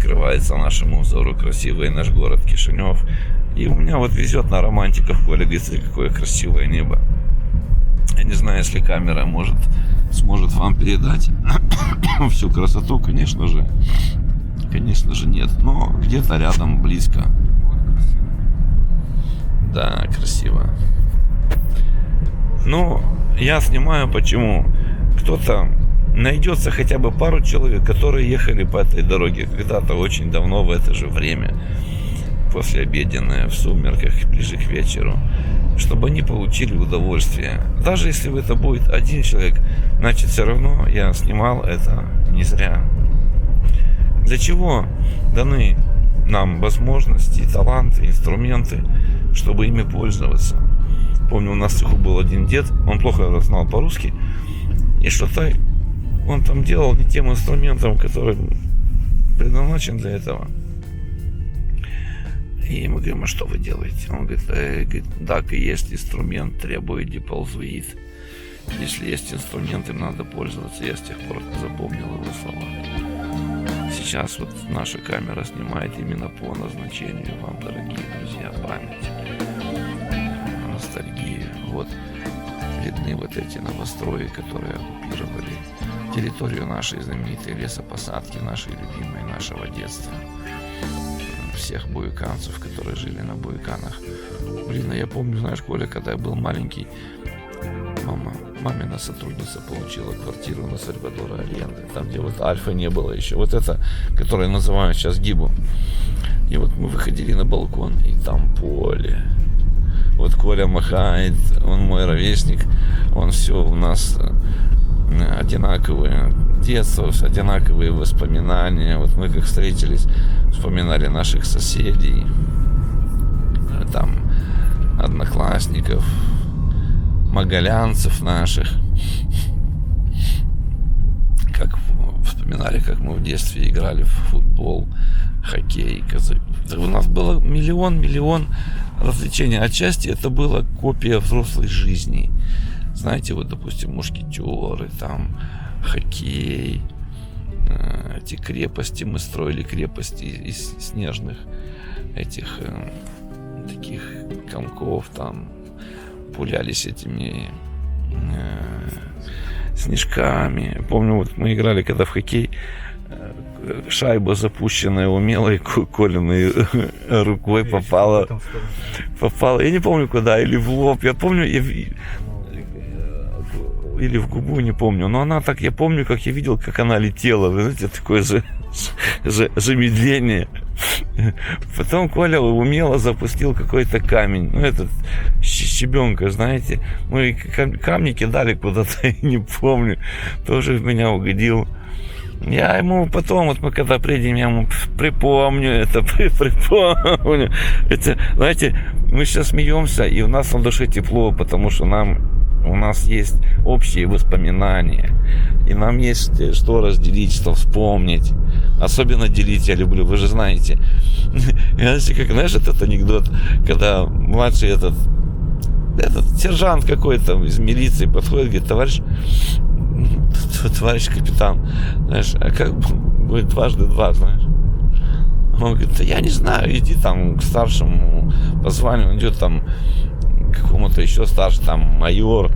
открывается нашему взору красивый наш город Кишинев. И у меня вот везет на романтиков. Коля говорит, какое красивое небо. Я не знаю, если камера сможет вам передать всю красоту, конечно же нет. Но где-то рядом, близко. Да, красиво. Ну, я снимаю почему? Кто-то найдется хотя бы пару человек, которые ехали по этой дороге когда-то очень давно в это же время, послеобеденное, в сумерках, ближе к вечеру, чтобы они получили удовольствие. Даже если это будет один человек, значит, все равно я снимал это не зря. Для чего даны нам возможности, таланты, инструменты, чтобы ими пользоваться? Помню, у нас в цеху был один дед, он плохо знал по-русски, и что-то он там делал не тем инструментом, который предназначен для этого. И мы говорим, а что вы делаете? Он говорит, так и есть инструмент, требует деползвит. Если есть инструмент, им надо пользоваться. Я с тех пор запомнил его слова. Сейчас вот наша камера снимает именно по назначению вам, дорогие друзья, память, ностальгию. Вот видны вот эти новострои, которые оккупировали территорию нашей знаменитой лесопосадки, нашей любимой, нашего детства. Всех буйканцев, которые жили на буйканах. Блин, а я помню, знаешь, Коля, когда я был маленький, мамина сотрудница получила квартиру на Сальвадора Альенде, там, где вот Альфа не было еще. Вот это, которое называют сейчас Гибу. И вот мы выходили на балкон, и там поле. Вот Коля махает, он мой ровесник, он все у нас одинаковые детство, одинаковые воспоминания. Вот мы как встретились, вспоминали наших соседей, там, одноклассников, магалянцев наших. Как вспоминали, как мы в детстве играли в футбол, хоккей. У нас было миллион развлечений. Отчасти это была копия взрослой жизни. Знаете, вот, допустим, мушкетеры, там, хоккей, эти крепости, мы строили крепости из снежных этих таких комков, там, пулялись этими снежками. Помню, вот мы играли, когда в хоккей, шайба, запущенная умелой Колиной рукой, попала, я не помню куда, или в лоб, я помню, или в губу, не помню, но она так, я помню, как я видел, как она летела, вы знаете, такое замедление. Потом Коля умело запустил какой-то камень, ну, этот, щебенка, знаете, мы камни кидали куда-то, не помню, тоже в меня угодил. Я ему потом, вот мы когда приедем, я ему припомню. Это, знаете, мы сейчас смеемся, и у нас на душе тепло, потому что у нас есть общие воспоминания, и нам есть что разделить, что вспомнить. Особенно делить я люблю, вы же знаете. Знаете, как, знаешь, этот анекдот, когда младший этот сержант какой-то из милиции подходит, говорит, товарищ капитан, знаешь, а как будет дважды два, знаешь? Он говорит, да я не знаю, иди там к старшему по званию, он идет там к какому-то еще старше, там майор.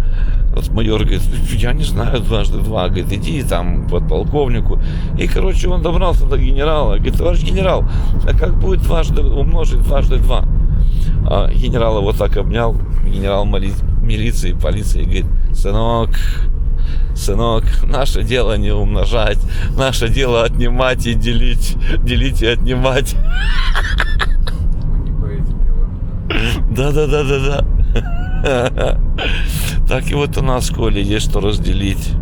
Вот майор говорит, я не знаю, дважды два, говорит, иди там к подполковнику. И, короче, он добрался до генерала, говорит, товарищ генерал, а как будет умножить дважды два? А генерал его так обнял, генерал милиции, полиции, говорит, сынок, наше дело не умножать, наше дело отнимать и делить и отнимать. Да. Так и вот у нас, Коля, есть что разделить.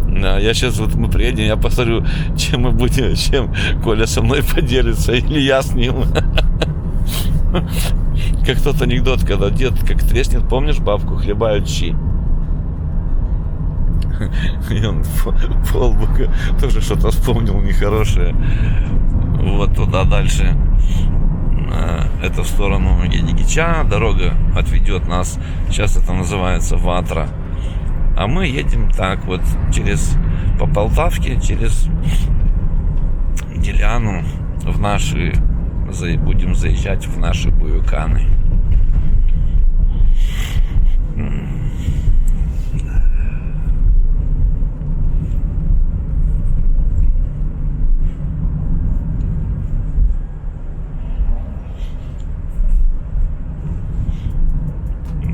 Да, я сейчас, вот мы приедем, я посмотрю, чем Коля со мной поделится, или я с ним. Как тот анекдот, когда дед как треснет, помнишь, бабку хлебают щи? И он полбока тоже что-то вспомнил нехорошее. Вот туда дальше, это в сторону Генигича, дорога отведет нас, сейчас это называется Ватра. А мы едем так вот по Полтавке, через Деляну, наши, будем заезжать в наши Буюканы.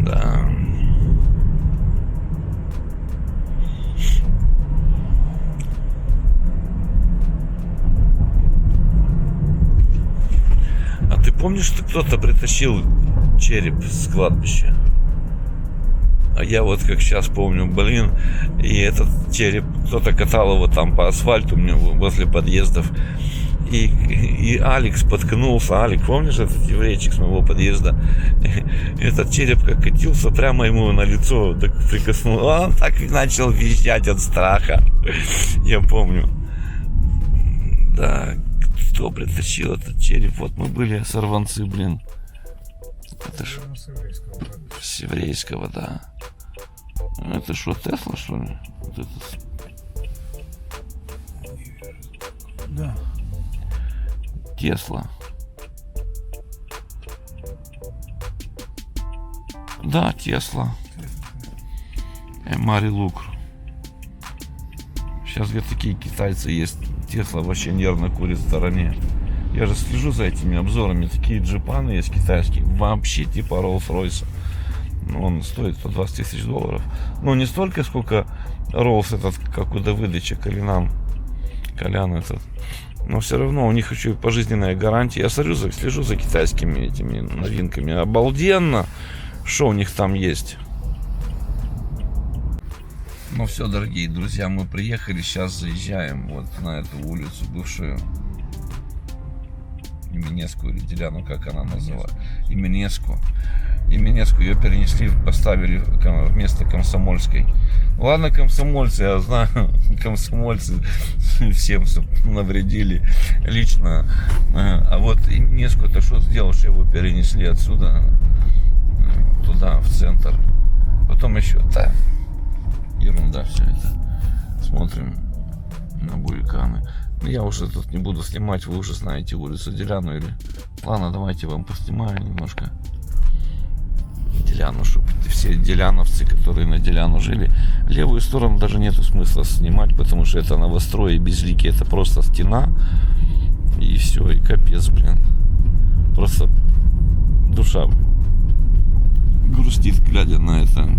Да. А ты помнишь, что кто-то притащил череп с кладбища? А я вот как сейчас помню, блин, и этот череп, кто-то катал его там по асфальту мне возле подъездов. И Алекс споткнулся. Алик, помнишь этот еврейчик с моего подъезда? Этот череп как катился прямо ему на лицо, так прикоснулся. Он так и начал визжать от страха. Я помню. Да, кто притащил этот череп? Вот мы были сорванцы, блин. Это ж с еврейского, да. Это что, Тесла, что ли? Вот это... Да. Тесла. Да, Тесла. Мари Лукр. Сейчас где такие китайцы есть. Тесла вообще нервно курит в стороне. Я же слежу за этими обзорами. Такие джипаны есть китайские. Вообще типа Rolls-Royce. Он стоит $120 тысяч. Ну, не столько, сколько Rolls этот, как у Давыдыча, Колян этот. Но все равно у них еще и пожизненная гарантия. Я слежу за китайскими этими новинками. Обалденно, что у них там есть. Ну все, дорогие друзья, мы приехали. Сейчас заезжаем вот на эту улицу бывшую. Именецкую или Деляну, как она называется. Именецкую. Ее перенесли, поставили вместо Комсомольской. Ладно, комсомольцы, я знаю, комсомольцы всем навредили лично. А вот Именецкую-то что сделал, что его перенесли отсюда туда, в центр. Потом еще, да, ерунда все это. Смотрим на Буюканы. Я уже тут не буду снимать, вы уже знаете улицу Деляну или... Ладно, давайте вам поснимаю немножко Деляну, чтобы все деляновцы, которые на Деляну жили. Левую сторону даже нету смысла снимать, потому что это новострой и безликий, это просто стена. И все, и капец, блин. Просто душа грустит, глядя на это,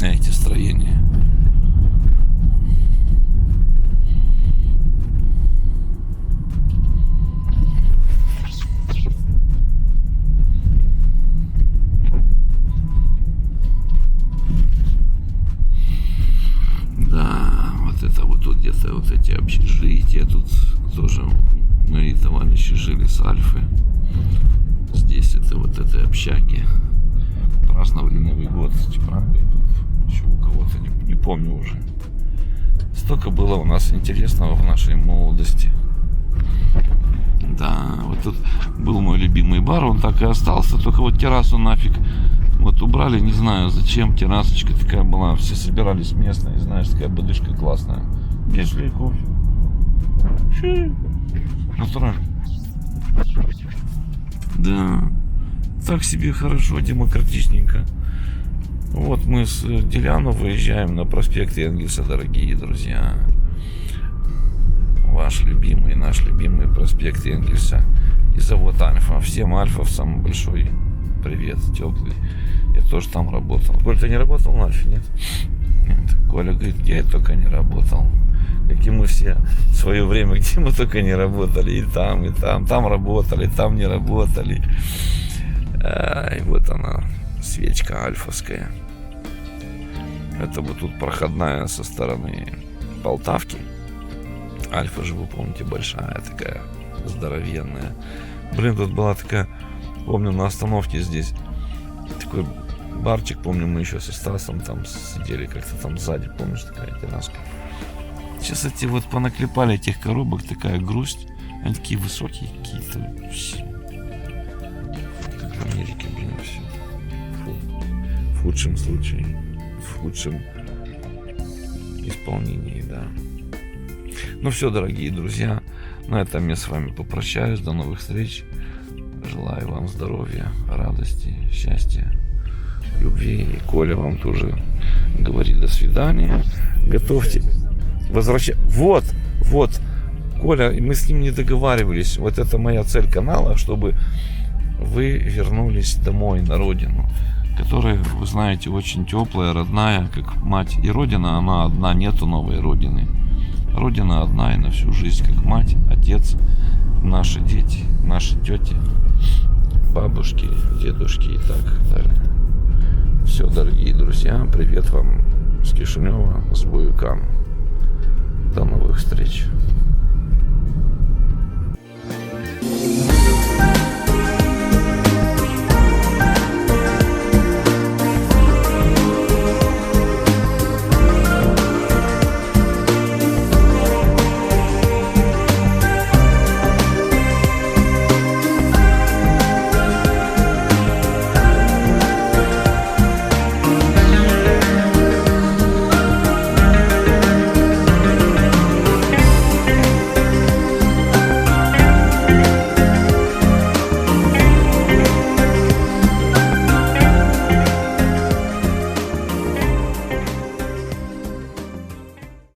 на эти строения. Да, вот это вот тут где-то вот эти общежития, тут тоже мои товарищи жили с Альфы. Здесь это вот этой общаги. Праздновали Новый год, правда, и тут еще у кого-то, не помню уже. Столько было у нас интересного в нашей молодости. Да, вот тут был мой любимый бар, он так и остался, только вот террасу нафиг вот убрали, не знаю зачем, террасочка такая была, все собирались местные, знаешь, такая бодышка классная. Пешли кофе. Натурально. Да, так себе хорошо, демократичненько. Вот мы с Деляну выезжаем на проспект Энгельса, дорогие друзья. Ваш любимый, наш любимый проспект Энгельса и завод Альфа. Всем альфовцам большой привет, теплый. Я тоже там работал. Коля, ты не работал на Альфе, нет? Нет. Коля говорит, где я только не работал. Как и мы все в свое время, где мы только не работали. И там. Там работали, там не работали. И вот она, свечка альфовская. Это вот тут проходная со стороны Полтавки. Альфа же, вы помните, большая такая, здоровенная. Блин, тут была такая, помню, на остановке здесь такой барчик, помню, мы еще со Стасом там сидели как-то там сзади, помнишь, такая терраска. Сейчас эти вот понаклепали этих коробок, такая грусть. Они такие высокие какие-то. Как в Америке, блин, все. Фу. В худшем случае. В худшем исполнении, да. Ну все, дорогие друзья, на этом я с вами попрощаюсь. До новых встреч. Желаю вам здоровья, радости, счастья, любви. И Коля вам тоже говорит до свидания. Готовьте. Вот. Коля, мы с ним не договаривались. Вот это моя цель канала, чтобы вы вернулись домой, на родину, которая, вы знаете, очень теплая, родная, как мать. И родина, она одна, нету новой родины. Родина одна и на всю жизнь, как мать, отец, наши дети, наши тети, бабушки, дедушки и так далее. Все, дорогие друзья, привет вам с Кишинева, с Буюкан. До новых встреч.